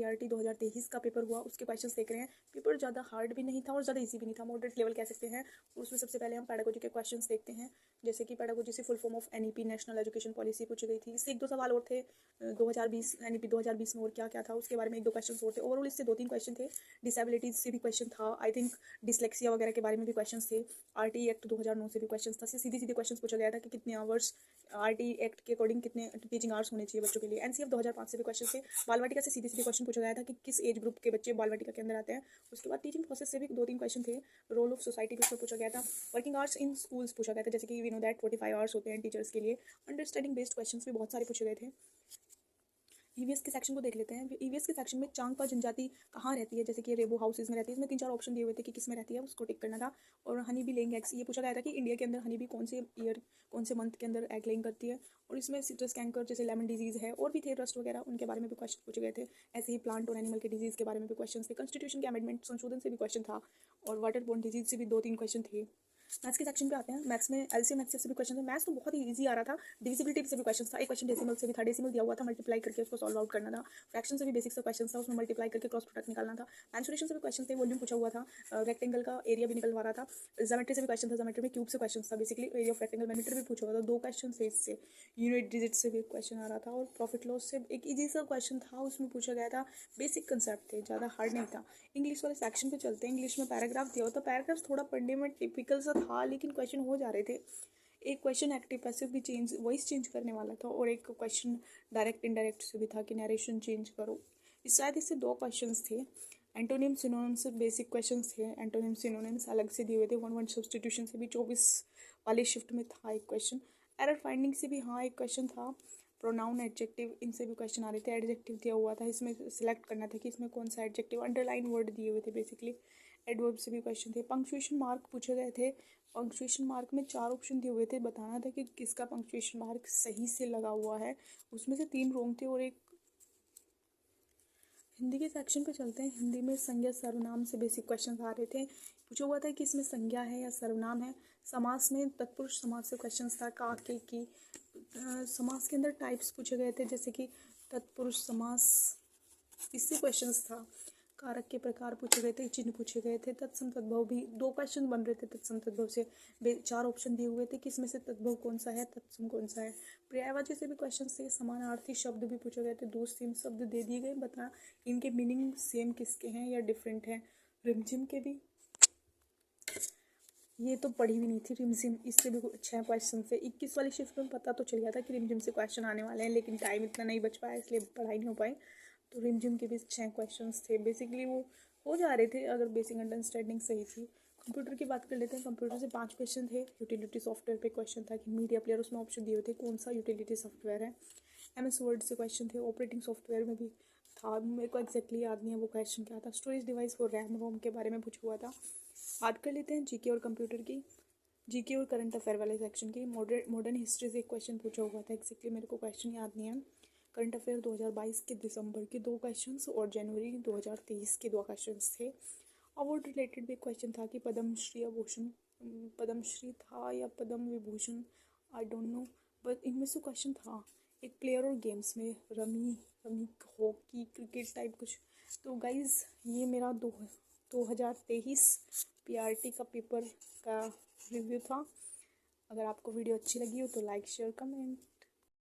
PRT 2023 का paper हुआ, उसके क्वेश्चंस देख रहे हैं। पेपर ज़्यादा हार्ड भी नहीं था और ज़्यादा इजी भी नहीं था, मॉडरेट लेवल कह सकते हैं। उसमें सबसे पहले हम पेडागोजी के क्वेश्चंस देखते हैं, जैसे कि पेडागोजी से full form of NEP national education policy पूछी गई थी। इससे 1-2 सवाल और थे। 2020 NEP 2020 में और क्या क्या था उसके बारे में 1-2 क्वेश्चन और थे। ओवरऑल इससे 2-3 क्वेश्चन थे। डिसेबिलिटीज से भी क्वेश्चन था, आई थिंक डिसलेक्सिया वगैरह के बारे में भी क्वेश्चन थे। RT एक्ट 2009 से भी क्वेश्चन था। सीधे सीधे क्वेश्चन पूछा गया था कि कितने आवर्स RT एक्ट के अकॉर्डिंग कितने टीचिंग आवर्स होने चाहिए बच्चों के लिए। NCF 2005 से भी क्वेश्चन थे। बाल वाटिका से सीधे सीधे क्वेश्चन पूछा गया था कि किस एज ग्रुप के बच्चे बाल वाटिका के अंदर आते हैं। उसके बाद टीचिंग प्रोसेस से भी 2-3 क्वेश्चन थे। रोल ऑफ सोसाइटी के ऊपर पूछा गया था। वर्किंग आवर्स इन स्कूल्स पूछा गया था, जैसे कि वी नो दैट 45 आवर्स होते हैं टीचर्स के लिए। अंडरस्टैंडिंग बेस्ड क्वेश्चन भी बहुत सारे पूछे गए थे। EVS के सेक्शन को देख लेते हैं। EVS के सेक्शन में चांगपा जनजाति कहाँ रहती है, जैसे कि रेबो हाउसेज में रहती है। इसमें 3-4 ऑप्शन दिए हुए थे कि किस में रहती है, उसको टिक करना था। और हनी बी लेइंग एग्स, ये पूछा गया था कि इंडिया के अंदर हनी बी कौन से ईयर कौन से मंथ के अंदर एग लेइंग करती है। और इसमें सिट्रस कैंकर जैसे लेमन डिजीज़ है और भी थे, रस्ट वगैरह, उनके बारे में भी क्वेश्चन पूछे गए थे। ऐसे ही प्लांट और एनिमल के डिजीज़ के बारे में भी क्वेश्चन थे। कॉन्स्टिट्यूशन के अमेंडमेंट संशोधन से भी क्वेश्चन था और वाटर बोर्न डिजीज से भी 2-3 क्वेश्चन थे। मैथ्स के सेक्शन पे आते हैं। मैथ्स में LCM HCF से भी क्वेश्चन थे। मैथ्स तो बहुत ही इजी आ रहा था। डिविजिबिलिटी से भी क्वेश्चन था। एक क्वेश्चन डेसिमल से भी था। डेसिमल दिया हुआ था, मल्टीप्लाई करके उसको सॉल्व आउट करना था। फ्रैक्शन से भी बेसिक सा क्वेश्चन था, उसमें मल्टीप्लाई करके क्रॉस प्रोडक्ट निकालना था। मेंसुरेशन से भी क्वेश्चन थे। वॉल्यूम पूछा हुआ था। रेक्टेंगल का एरिया भी निकलवा रहा था। ज्योमेट्री से भी क्वेश्चन था। ज्योमेट्री में क्यूब से क्वेश्चन था, बेसिकली एरिया ऑफ रेक्टेंगल मैनीमीटर भी पूछा हुआ था। 2 क्वेश्चन थे इससे। यूनिट डिजिट से भी क्वेश्चन आ रहा था और प्रॉफिट लॉस से एक इजी सा क्वेश्चन था, उसमें पूछा गया था। बेसिक कंसेप्ट थे, ज़्यादा हार्ड नहीं था। इंग्लिश वाले सेक्शन पे चलते हैं। इंग्लिश में पैराग्राफ दिया होता, पैराग्राफ थोड़ा पढ़ने में टिपिकल सा था, लेकिन क्वेश्चन हो जा रहे थे। एक क्वेश्चन एक्टिव पैसिव भी चेंज, वॉइस चेंज करने वाला था, और एक क्वेश्चन डायरेक्ट इनडायरेक्ट से भी था कि नरेशन चेंज करो। शायद इससे 2 क्वेश्चंस थे। एंटोनिम सिनोनिम से बेसिक क्वेश्चंस थे। एंटोनिम सिनोनिम्स अलग से दिए हुए थे। 1-1 सब्सटीट्यूशन से भी 24 वाले शिफ्ट में था एक क्वेश्चन। एरर फाइंडिंग से भी हाँ एक क्वेश्चन था। प्रोनाउन एडजेक्टिव, इनसे भी क्वेश्चन आ रहे थे। एडजेक्टिव दिया हुआ था, इसमें सिलेक्ट करना था कि इसमें कौन सा एडजेक्टिव। अंडरलाइन वर्ड दिए हुए थे बेसिकली। एडवर्ब से भी क्वेश्चन थे। पंक्चुएशन मार्क पूछे गए थे। पंक्चुएशन मार्क में 4 ऑप्शन दिए हुए थे, बताना था कि किसका पंक्चुएशन मार्क सही से लगा हुआ है। उसमें से 3 रॉन्ग थे और एक। हिंदी के सेक्शन पे चलते हैं। हिंदी में संज्ञा सर्वनाम से बेसिक क्वेश्चन आ रहे थे। पूछा हुआ था कि इसमें संज्ञा है या सर्वनाम है। समास में तत्पुरुष समास से क्वेश्चन था। का, के, की। समास के अंदर टाइप्स पूछे गए थे, जैसे कि तत्पुरुष समास, इससे क्वेश्चंस था। कारक के प्रकार पूछे गए थे, चिन्ह पूछे गए थे। तत्सम तद्भव भी 2 क्वेश्चन बन रहे थे तत्सम तद्भव से। 4 ऑप्शन दिए हुए थे कि इसमें से तद्भव कौन सा है, तत्सम कौन सा है। पर्यायवाची से भी क्वेश्चन थे। समानार्थी शब्द भी पूछे गए थे। 2 सेम शब्द दे दिए गए, बता इनके मीनिंग सेम किसके हैं या डिफरेंट हैं। रिमझिम के भी, ये तो पढ़ी भी नहीं थी रिमझिम, इससे भी 6 क्वेश्चन थे। 21 वाली शिफ्ट में पता तो चल गया था कि रिमझिम से क्वेश्चन आने वाले हैं, लेकिन टाइम इतना नहीं बच पाया, इसलिए पढ़ाई नहीं हो पाई। तो रिमझिम के भी 6 क्वेश्चंस थे। बेसिकली वो हो जा रहे थे अगर बेसिक अंडरस्टैंडिंग सही थी। कंप्यूटर की बात कर लेते हैं। कंप्यूटर से 5 क्वेश्चन थे। यूटिलिटी सॉफ्टवेयर पे क्वेश्चन था कि मीडिया प्लेयर, उसमें ऑप्शन दिए हुए थे कौन सा यूटिलिटी सॉफ्टवेयर है। MS वर्ड से क्वेश्चन थे। ऑपरेटिंग सॉफ्टवेयर में भी था, मेरे को एग्जैक्टली याद नहीं है वो क्वेश्चन क्या था। Storage device for RAM ROM के बारे में पूछा हुआ था। बात कर लेते हैं GK और कंप्यूटर की। GK और करंट अफेयर वाले सेक्शन की। मॉडर्न हिस्ट्री से एक क्वेश्चन पूछा हुआ था, एग्जैक्टली मेरे को क्वेश्चन याद नहीं है। करंट अफेयर 2022 के दिसंबर के 2 क्वेश्चंस और जनवरी 2023 के 2 क्वेश्चंस थे। अवार्ड रिलेटेड भी क्वेश्चन था कि पद्मश्री आभूषण, पद्मश्री था या Padma Vibhushan, I don't know, but इनमें से क्वेश्चन था। एक प्लेयर और गेम्स में rummy rummy hockey cricket type कुछ। तो गाइज ये मेरा 2023 PRT का पेपर का रिव्यू था। अगर आपको वीडियो अच्छी लगी हो तो लाइक शेयर कमेंट।